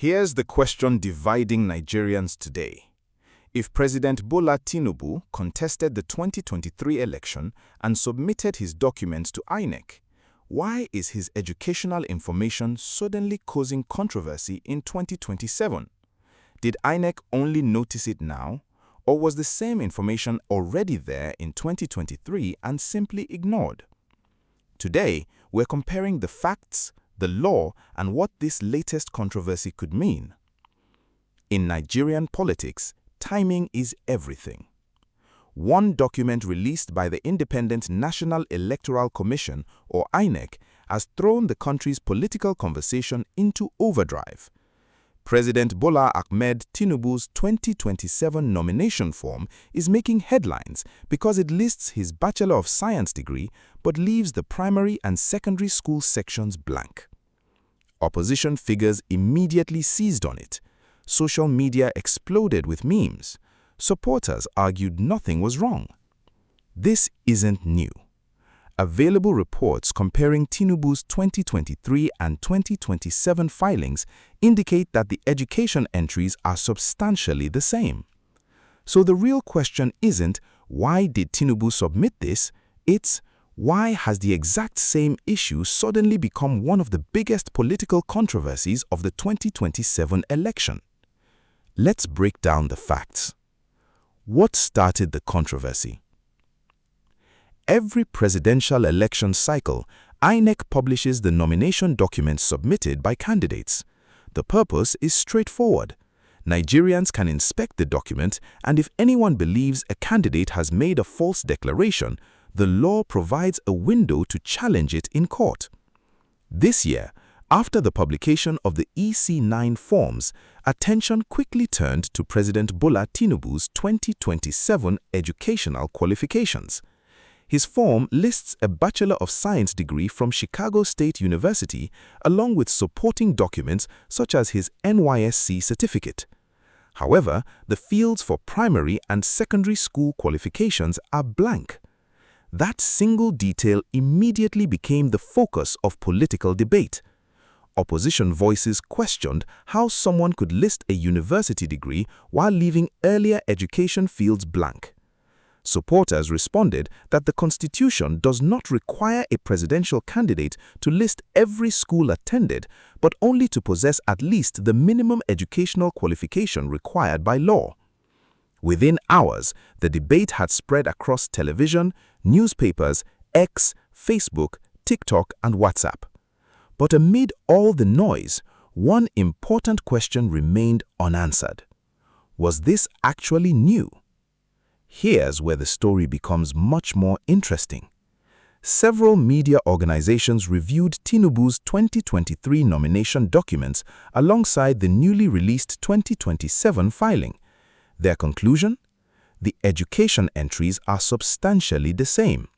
Here's the question dividing Nigerians today. If President Bola Tinubu contested the 2023 election and submitted his documents to INEC, why is his educational information suddenly causing controversy in 2027? Did INEC only notice it now, or was the same information already there in 2023 and simply ignored? Today, we're comparing the facts, the law, and what this latest controversy could mean. In Nigerian politics, timing is everything. One document released by the Independent National Electoral Commission, or INEC, has thrown the country's political conversation into overdrive. President Bola Ahmed Tinubu's 2027 nomination form is making headlines because it lists his Bachelor of Science degree but leaves the primary and secondary school sections blank. Opposition figures immediately seized on it. Social media exploded with memes. Supporters argued nothing was wrong. This isn't new. Available reports comparing Tinubu's 2023 and 2027 filings indicate that the education entries are substantially the same. So the real question isn't, why did Tinubu submit this? It's, why has the exact same issue suddenly become one of the biggest political controversies of the 2027 election? Let's break down the facts. What started the controversy? Every presidential election cycle, INEC publishes the nomination documents submitted by candidates. The purpose is straightforward. Nigerians can inspect the document, and if anyone believes a candidate has made a false declaration, the law provides a window to challenge it in court. This year, after the publication of the EC9 forms, attention quickly turned to President Bola Tinubu's 2027 educational qualifications. His form lists a Bachelor of Science degree from Chicago State University along with supporting documents such as his NYSC certificate. However, the fields for primary and secondary school qualifications are blank. That single detail immediately became the focus of political debate. Opposition voices questioned how someone could list a university degree while leaving earlier education fields blank. Supporters responded that the Constitution does not require a presidential candidate to list every school attended, but only to possess at least the minimum educational qualification required by law. Within hours, the debate had spread across television, newspapers, X, Facebook, TikTok, and WhatsApp. But amid all the noise, one important question remained unanswered. Was this actually new? Here's where the story becomes much more interesting. Several media organizations reviewed Tinubu's 2023 nomination documents alongside the newly released 2027 filing. Their conclusion? The education entries are substantially the same.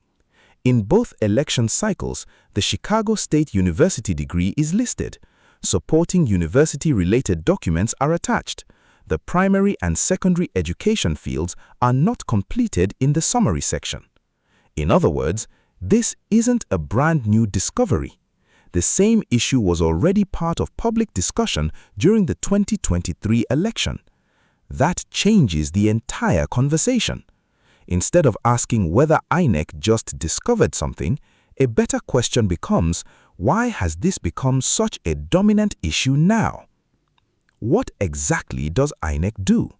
In both election cycles, the Chicago State University degree is listed. Supporting university-related documents are attached. The primary and secondary education fields are not completed in the summary section. In other words, this isn't a brand new discovery. The same issue was already part of public discussion during the 2023 election. That changes the entire conversation. Instead of asking whether INEC just discovered something, a better question becomes, why has this become such a dominant issue now? What exactly does INEC do?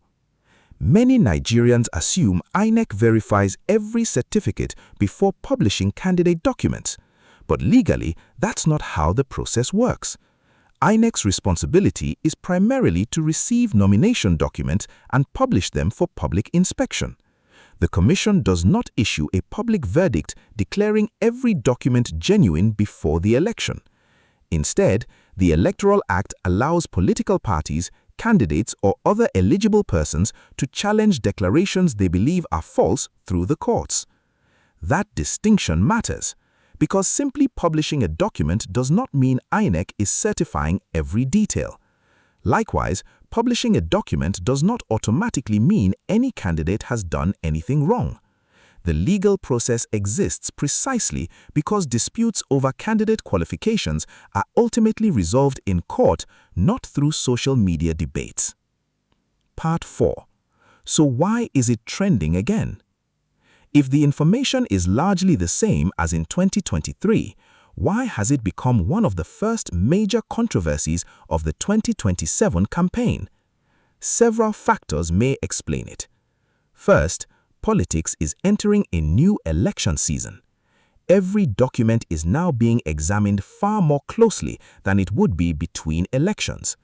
Many Nigerians assume INEC verifies every certificate before publishing candidate documents, but legally, that's not how the process works. INEC's responsibility is primarily to receive nomination documents and publish them for public inspection. The Commission does not issue a public verdict declaring every document genuine before the election. Instead, the Electoral Act allows political parties, candidates, or other eligible persons to challenge declarations they believe are false through the courts. That distinction matters, because simply publishing a document does not mean INEC is certifying every detail. Likewise, publishing a document does not automatically mean any candidate has done anything wrong. The legal process exists precisely because disputes over candidate qualifications are ultimately resolved in court, not through social media debates. Part 4. So why is it trending again? If the information is largely the same as in 2023, why has it become one of the first major controversies of the 2027 campaign? Several factors may explain it. First, politics is entering a new election season. Every document is now being examined far more closely than it would be between elections.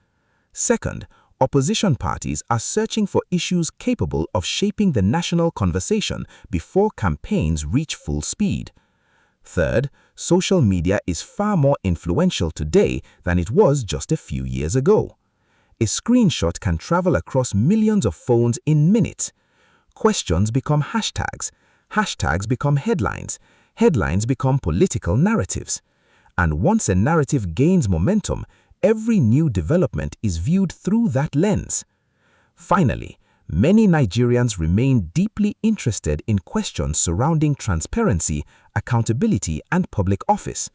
Second, opposition parties are searching for issues capable of shaping the national conversation before campaigns reach full speed. Third, social media is far more influential today than it was just a few years ago. A screenshot can travel across millions of phones in minutes. Questions become hashtags, hashtags become headlines, headlines become political narratives. And once a narrative gains momentum, every new development is viewed through that lens. Finally, many Nigerians remain deeply interested in questions surrounding transparency, accountability, and public office.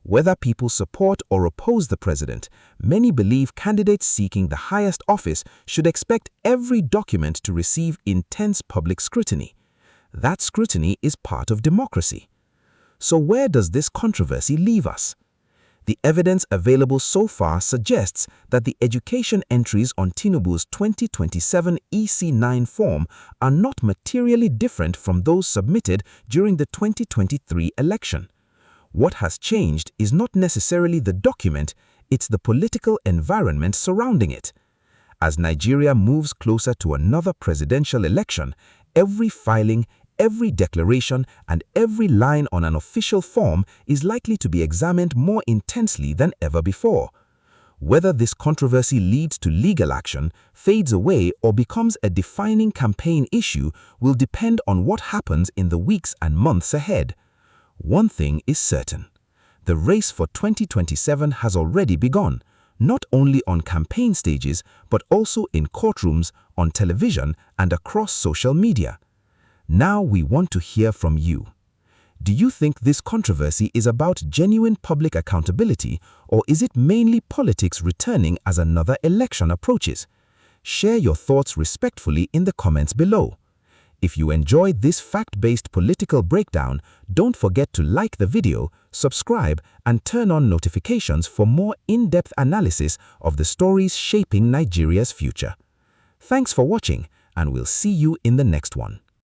Whether people support or oppose the president, many believe candidates seeking the highest office should expect every document to receive intense public scrutiny. That scrutiny is part of democracy. So where does this controversy leave us? The evidence available so far suggests that the education entries on Tinubu's 2027 EC9 form are not materially different from those submitted during the 2023 election. What has changed is not necessarily the document, it's the political environment surrounding it. As Nigeria moves closer to another presidential election, every filing, every declaration, and every line on an official form is likely to be examined more intensely than ever before. Whether this controversy leads to legal action, fades away, or becomes a defining campaign issue will depend on what happens in the weeks and months ahead. One thing is certain. The race for 2027 has already begun, not only on campaign stages, but also in courtrooms, on television, and across social media. Now we want to hear from you. Do you think this controversy is about genuine public accountability, or is it mainly politics returning as another election approaches? Share your thoughts respectfully in the comments below. If you enjoyed this fact-based political breakdown, don't forget to like the video, subscribe, and turn on notifications for more in-depth analysis of the stories shaping Nigeria's future. Thanks for watching, and we'll see you in the next one.